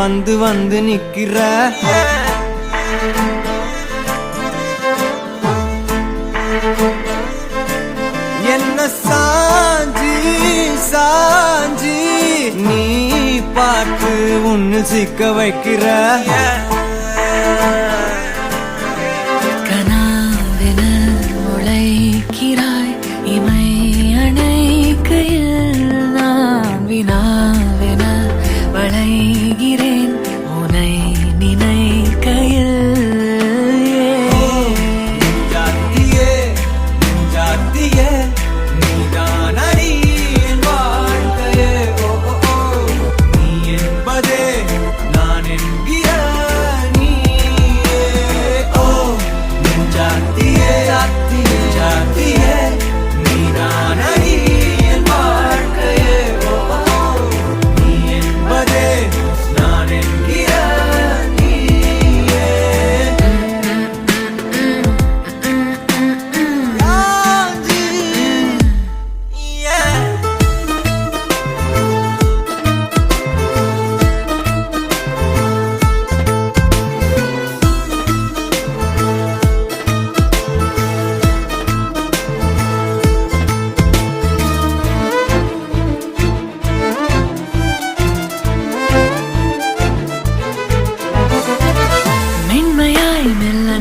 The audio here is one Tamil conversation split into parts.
வந்து வந்து நிக்கிற என்ன சாஞ்சி சாஞ்சி நீ பார்த்து உன்னு சிக்க வைக்கிற கனாவென முளைக்கிறாய் இமை அணைக்கையில் நான் வினாவென வளைகிறேன் உனை நினைக்கையில்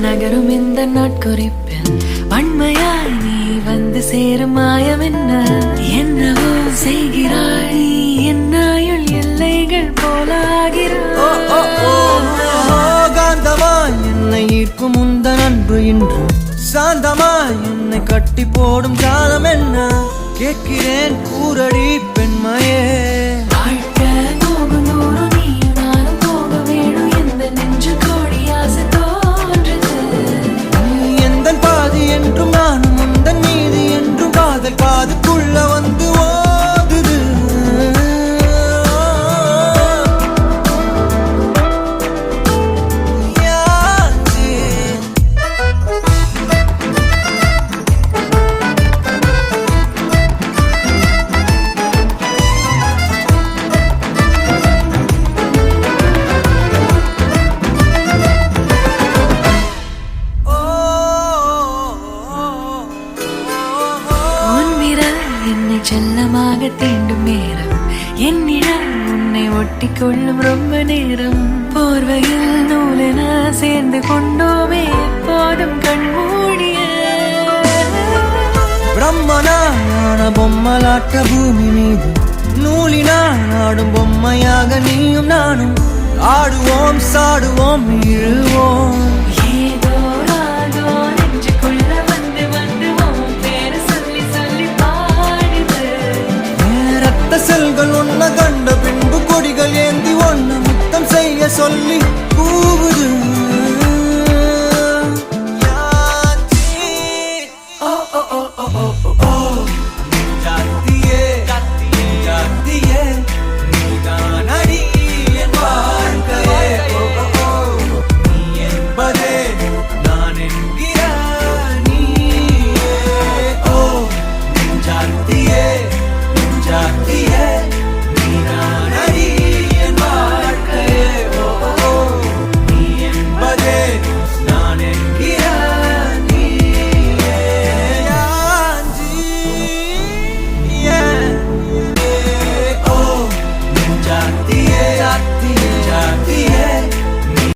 நகரும் இந்த நாட்குறிப்பில் வன்மையாய் நீ வந்து சேரும் மாயம் என்னவோ செய்கிறாய் என்னாயுள் எல்லைகள் போலாகிறாய் காந்தமாய் என்னை ஈர்க்கும் உந்தன் அன்பு இன்று சாந்தமாய் என்னை கட்டி போடும் காலம் என்ன கேட்கிறேன் கூரடி பெண்மையே என்றும் நானும் உந்தன் மீது என்றும் காதல் காதுக்குள்ள வந்து ஓதுது என்னை செல்லமாக தீண்டும் நேரம் என்னிடம் உன்னை ஒட்டி கொள்ளும் ரொம்ப நேரம் போர்வையில் நூலென சேர்ந்து கொண்டோமே எப்போதும் கண்மூடிய பிரம்மனான பொம்மலாட்ட பூமி மீது நூலினால் ஆடும் பொம்மையாக நீயும் நானும் ஆடுவோம் சாடுவோம் இழுவோம் செல்கள் ஒன்ன கண்ட பின்பு கொடிகள் ஏந்தி ஒன்ன முத்தம் செய்ய சொல்லி கூவுது